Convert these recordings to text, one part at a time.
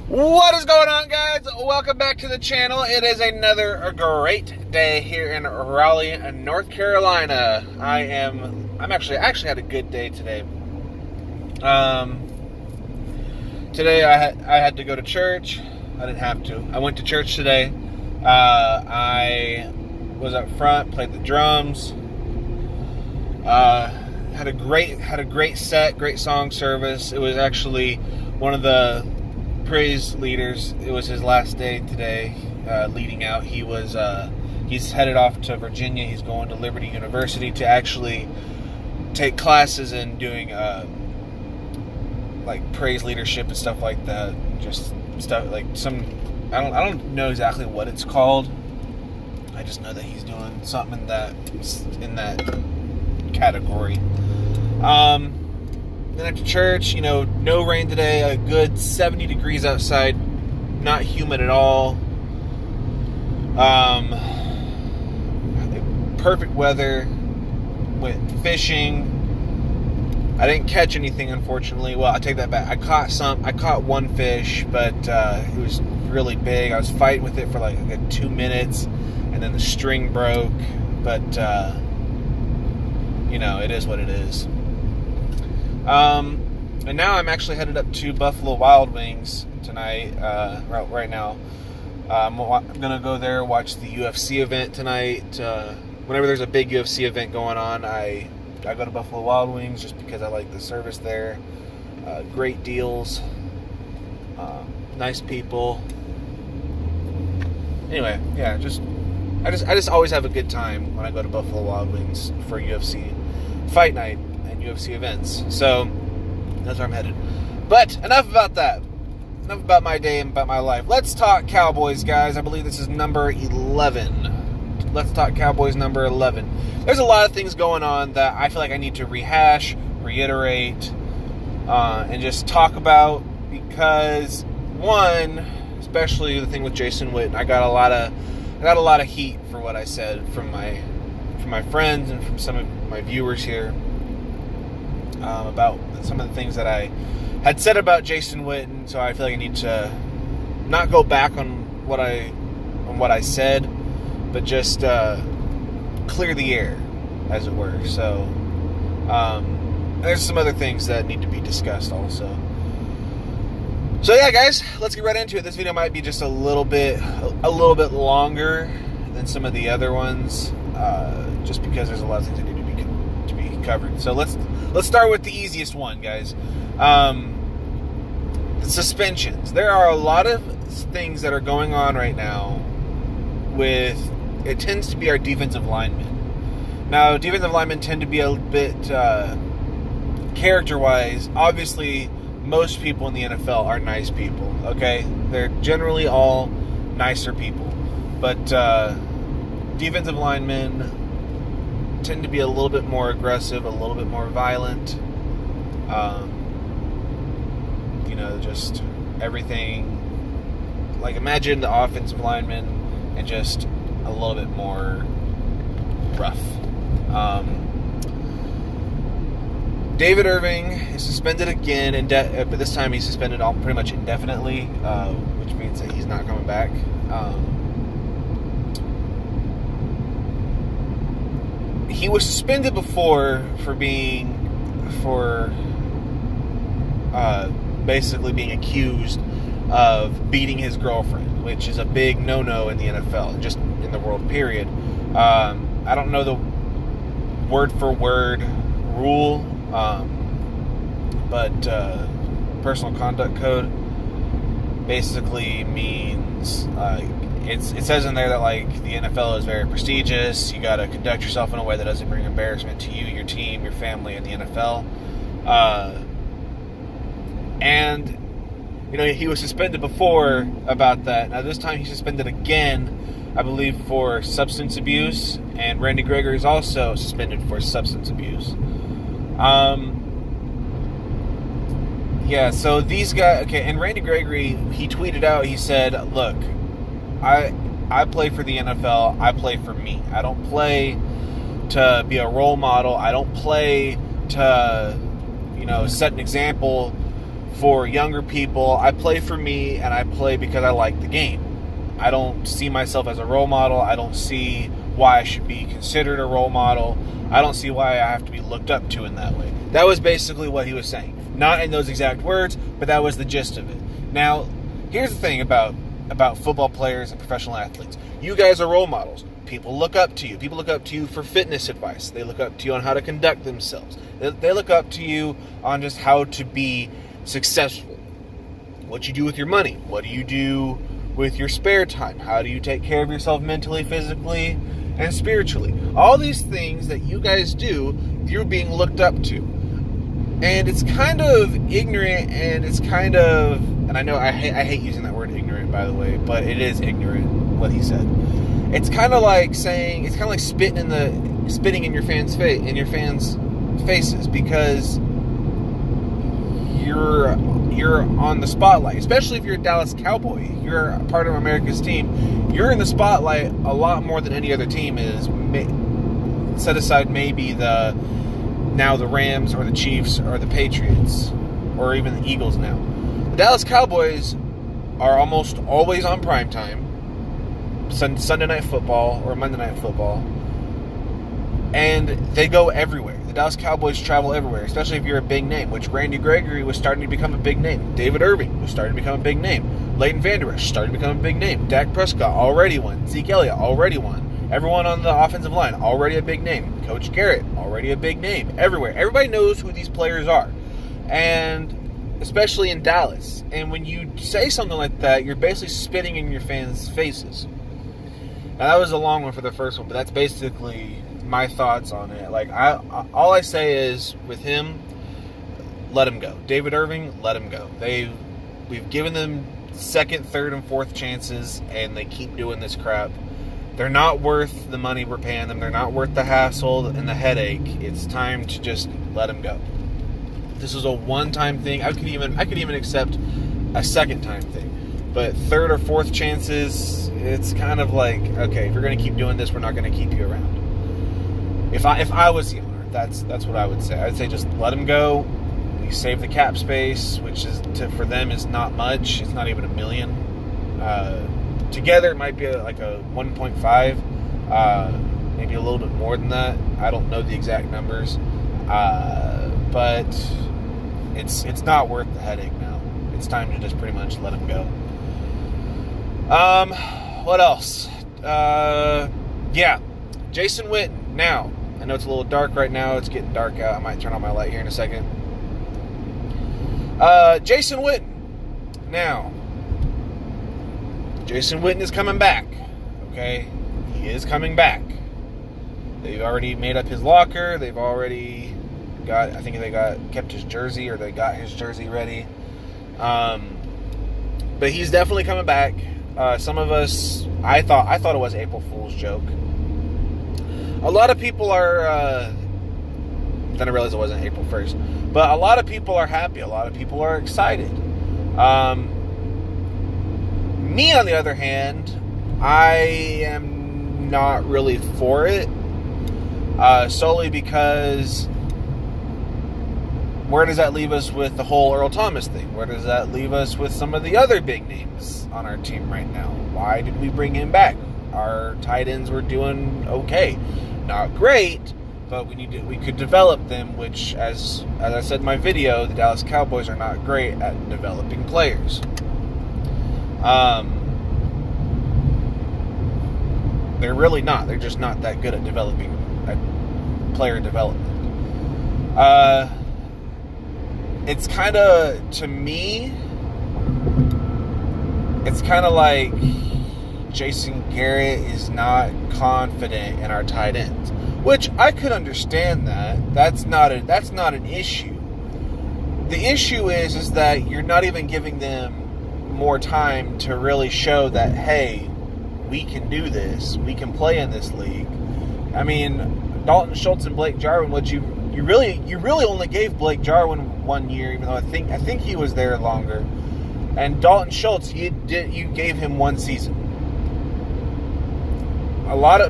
What is going on, guys? Welcome back to the channel. It is another great day here in Raleigh, North Carolina. I actually had a good day today. Today I had to go to church. I didn't have to. I went to church today. I was up front, played the drums. Had a great set, great song service. It was actually one of the praise leaders. It was his last day today, leading out. He's headed off to Virginia. He's going to Liberty University to actually take classes in doing like praise leadership and stuff like that. Just stuff like I don't know exactly what it's called. I just know that he's doing something in that category. Then after church, no rain today, a good 70 degrees outside, not humid at all. Perfect weather. Went fishing. I didn't catch anything, unfortunately. Well, I take that back. I caught one fish, but it was really big. I was fighting with it for like a good 2 minutes, and then the string broke. But it is what it is. And now I'm actually headed up to Buffalo Wild Wings tonight, right now. I'm going to go there, watch the UFC event tonight. Whenever there's a big UFC event going on, I go to Buffalo Wild Wings just because I like the service there. Great deals. Nice people. Anyway, yeah, I just always have a good time when I go to Buffalo Wild Wings for UFC fight night and UFC events. So that's where I'm headed. But enough about that. Enough about my day and about my life. Let's talk Cowboys, guys. I believe this is number 11. Let's talk Cowboys number 11. There's a lot of things going on that I feel like I need to rehash, reiterate, and just talk about, because one, especially the thing with Jason Witten, I got a lot of heat for what I said from my friends and from some of my viewers here about some of the things that I had said about Jason Witten. So I feel like I need to not go back on what I said, but just clear the air, as it were. So there's some other things that need to be discussed also. So yeah, guys, let's get right into it. This video might be just a little bit longer than some of the other ones, just because there's a lot of things that need to be covered. So let's start with the easiest one, guys. The suspensions. There are a lot of things that are going on right now it tends to be our defensive linemen. Now, defensive linemen tend to be a bit, character-wise, obviously, most people in the NFL are nice people, okay? They're generally all nicer people. But defensive linemen tend to be a little bit more aggressive, a little bit more violent. Just everything. Like, imagine the offensive lineman and just a little bit more rough. David Irving is suspended again, but this time he's suspended pretty much indefinitely, which means that he's not coming back. He was suspended before for basically being accused of beating his girlfriend, which is a big no-no in the NFL, just in the world, period. I don't know the word-for-word rule, but personal conduct code basically means it says in there that, like, the NFL is very prestigious. You got to conduct yourself in a way that doesn't bring embarrassment to you, your team, your family, and the NFL. And he was suspended before about that. Now this time he's suspended again, I believe, for substance abuse, and Randy Gregory is also suspended for substance abuse. Yeah, so these guys, okay, and Randy Gregory, he tweeted out, he said, look, I play for the NFL, I play for me. I don't play to be a role model. I don't play to, set an example for younger people. I play for me, and I play because I like the game. I don't see myself as a role model. I don't see why I should be considered a role model. I don't see why I have to be looked up to in that way. That was basically what he was saying. Not in those exact words, but that was the gist of it. Now, here's the thing about football players and professional athletes. You guys are role models. People look up to you. People look up to you for fitness advice. They look up to you on how to conduct themselves. They look up to you on just how to be successful. What you do with your money. What do you do with your spare time? How do you take care of yourself mentally, physically, and spiritually? All these things that you guys do, you're being looked up to. And it's kind of ignorant, and it's kind of, and I know I hate using that word ignorant, by the way, but it is ignorant what he said. It's kind of like saying, it's kind of like spitting in your fans' faces, because you're on the spotlight, especially if you're a Dallas Cowboy. You're a part of America's team. You're in the spotlight a lot more than any other team is. Set aside maybe the Rams or the Chiefs or the Patriots or even the Eagles now. The Dallas Cowboys are almost always on primetime, Sunday Night Football or Monday Night Football, and they go everywhere. The Dallas Cowboys travel everywhere, especially if you're a big name, which Randy Gregory was starting to become a big name. David Irving was starting to become a big name. Leighton Vander Esch starting to become a big name. Dak Prescott already won. Zeke Elliott already won. Everyone on the offensive line, already a big name. Coach Garrett, already a big name. Everywhere. Everybody knows who these players are. And especially in Dallas. And when you say something like that, you're basically spitting in your fans' faces. Now, that was a long one for the first one, but that's basically my thoughts on it. Like, all I say is, with him, let him go. David Irving, let him go. We've given them second, third, and fourth chances, and they keep doing this crap. They're not worth the money we're paying them. They're not worth the hassle and the headache. It's time to just let them go. This is a one-time thing. I could even accept a second-time thing. But third or fourth chances, it's kind of like, okay, if you're going to keep doing this, we're not going to keep you around. If I was the owner, that's what I would say. I'd say just let them go. You save the cap space, which is for them is not much. It's not even $1 million. Together, it might be like a 1.5, maybe a little bit more than that. I don't know the exact numbers, but it's not worth the headache now. It's time to just pretty much let him go. What else? Yeah, Jason Witten. Now, I know it's a little dark right now. It's getting dark out. I might turn on my light here in a second. Jason Witten. Now, Jason Witten is coming back. Okay? He is coming back. They've already made up his locker. They've already kept his jersey, or they got his jersey ready. But he's definitely coming back. Some of us, I thought it was April Fool's joke. A lot of people are, then I realized it wasn't April 1st. But a lot of people are happy. A lot of people are excited. Me, on the other hand, I am not really for it. Solely because where does that leave us with the whole Earl Thomas thing? Where does that leave us with some of the other big names on our team right now? Why did we bring him back? Our tight ends were doing okay. Not great, but we could develop them, which, as I said in my video, the Dallas Cowboys are not great at developing players. They're really not. They're just not that good at developing player development. It's kind of, to me, it's kind of like Jason Garrett is not confident in our tight ends, which I could understand that. That's not an issue. The issue is that you're not even giving them more time to really show that, hey, we can do this. We can play in this league. I mean, Dalton Schultz and Blake Jarwin, what you really only gave Blake Jarwin 1 year, even though I think he was there longer. And Dalton Schultz, you gave him 1 season.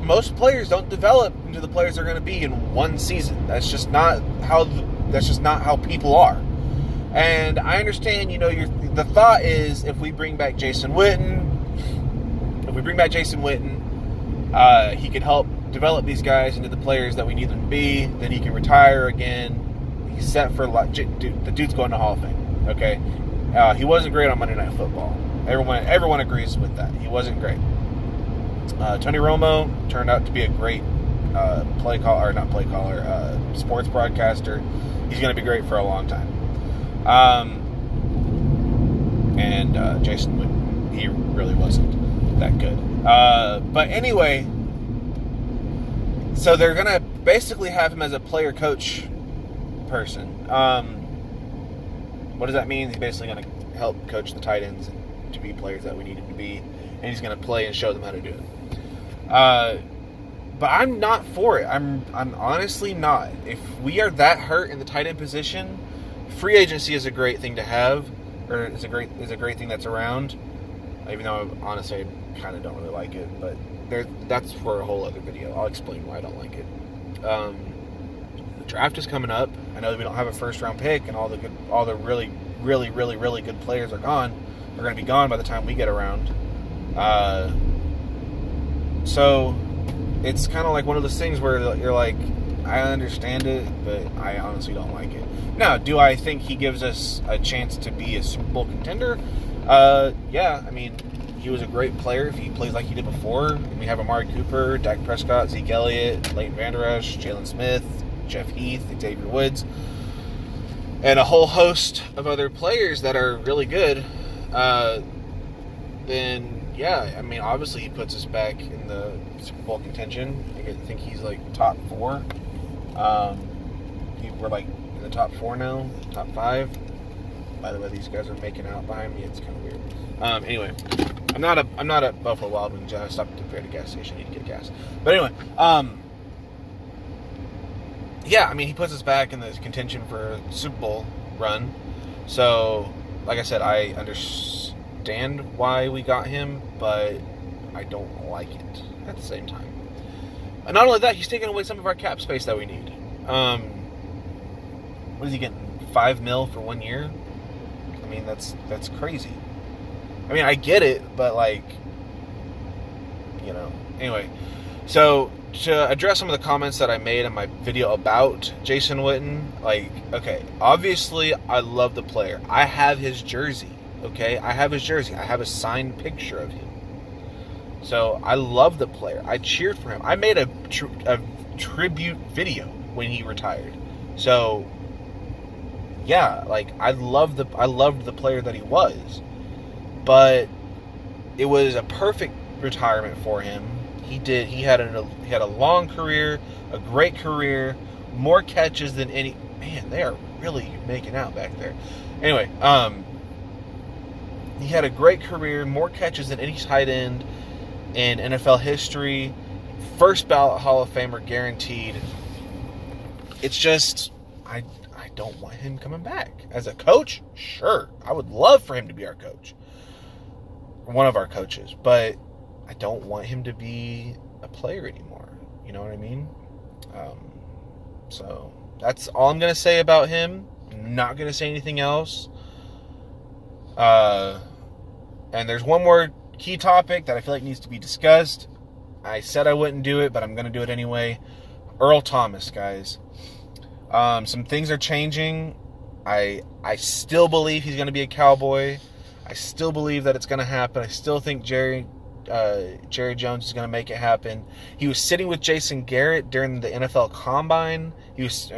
Most players don't develop into the players they're going to be in 1 season. That's just not how people are. And I understand, the thought is if we bring back Jason Witten, he can help develop these guys into the players that we need them to be. Then he can retire again. He's set for life. The dude's going to Hall of Fame. Okay, he wasn't great on Monday Night Football. Everyone agrees with that. He wasn't great. Tony Romo turned out to be a great sports broadcaster. He's going to be great for a long time. And Jason Witten, he really wasn't that good. But anyway, so they're going to basically have him as a player-coach person. What does that mean? He's basically going to help coach the tight ends to be players that we need him to be, and he's going to play and show them how to do it. But I'm not for it. I'm honestly not. If we are that hurt in the tight end position, free agency is a great thing to have, or is a great thing that's around. Even though honestly I kind of don't really like it, but that's for a whole other video. I'll explain why I don't like it. The draft is coming up. I know that we don't have a first round pick, and all the really, really, really, really good players are gone. They're going to be gone by the time we get around. So it's kind of like one of those things where you're like, I understand it, but I honestly don't like it. Now, do I think he gives us a chance to be a Super Bowl contender? Yeah. I mean, he was a great player if he plays like he did before. And we have Amari Cooper, Dak Prescott, Zeke Elliott, Leighton Vander Esch, Jalen Smith, Jeff Heath, Xavier Woods, and a whole host of other players that are really good. Then, yeah, I mean, obviously he puts us back in the Super Bowl contention. I think he's like top 4. We're like in the top 4 now, top 5. By the way, these guys are making out behind me. It's kind of weird. Anyway, I'm not a Buffalo Wild Wings. I stopped at a gas station. I need to get gas. But anyway, yeah, I mean, he puts us back in the contention for a Super Bowl run. So, like I said, I understand why we got him, but I don't like it at the same time. And not only that, he's taking away some of our cap space that we need. What is he getting? $5 million for 1 year? I mean, that's crazy. I mean, I get it, but anyway. So to address some of the comments that I made in my video about Jason Witten, okay, obviously I love the player. I have his jersey. Okay, I have his jersey. I have a signed picture of him. So I love the player. I cheered for him. I made a tribute video when he retired. So yeah, I loved the player that he was. But it was a perfect retirement for him. He had a long career, a great career, more catches than any. Man, they are really making out back there. Anyway, he had a great career, more catches than any tight end in NFL history. First ballot Hall of Famer guaranteed. It's just, I don't want him coming back. As a coach, sure. I would love for him to be our coach. One of our coaches. But I don't want him to be a player anymore. You know what I mean? So that's all I'm going to say about him. I'm not going to say anything else. And there's one more key topic that I feel like needs to be discussed. I said I wouldn't do it, but I'm going to do it anyway. Earl Thomas, guys. Some things are changing. I still believe he's going to be a Cowboy. I still believe that it's going to happen. I still think Jerry Jones is going to make it happen. He was sitting with Jason Garrett during the NFL Combine. He was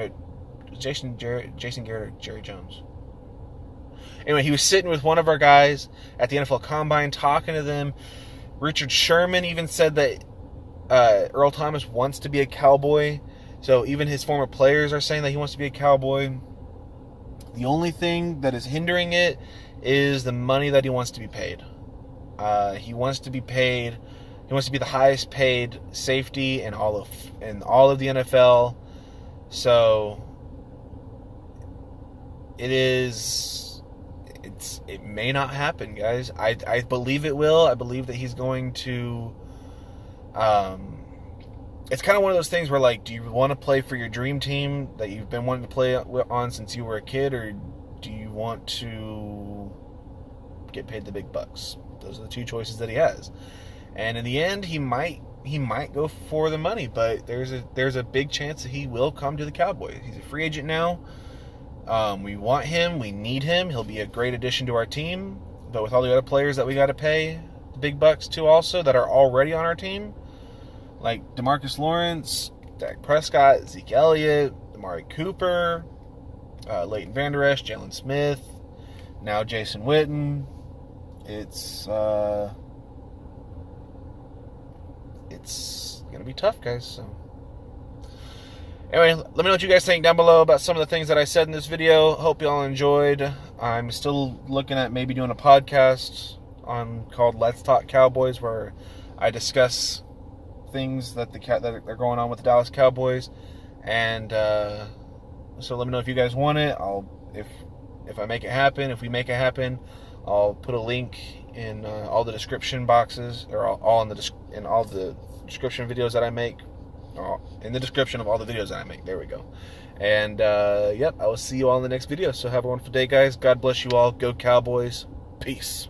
Jason Garrett or Jerry Jones? Anyway, he was sitting with one of our guys at the NFL Combine talking to them. Richard Sherman even said that Earl Thomas wants to be a Cowboy. So even his former players are saying that he wants to be a Cowboy. The only thing that is hindering it is the money that he wants to be paid. He wants to be paid. He wants to be the highest paid safety in all of the NFL. So it may not happen, guys. I believe it will. I believe that he's going to. It's kind of one of those things where, do you want to play for your dream team that you've been wanting to play on since you were a kid, or do you want to get paid the big bucks? Those are the two choices that he has. And in the end, he might go for the money, but there's a big chance that he will come to the Cowboys. He's a free agent now. We want him. We need him. He'll be a great addition to our team. But with all the other players that we got to pay the big bucks to also that are already on our team, like DeMarcus Lawrence, Dak Prescott, Zeke Elliott, Amari Cooper, Leighton Vander Esch, Jalen Smith, now Jason Witten. It's going to be tough, guys. So anyway, let me know what you guys think down below about some of the things that I said in this video. Hope you all enjoyed. I'm still looking at maybe doing a podcast called Let's Talk Cowboys, where I discuss things that are going on with the Dallas Cowboys. And so let me know if you guys want it. If I make it happen, if we make it happen, I'll put a link in all the description boxes, or all in all the description videos that I make, or in the description of all the videos that I make. There we go. And yep, I will see you all in the next video. So have a wonderful day, guys. God bless you all. Go Cowboys. Peace.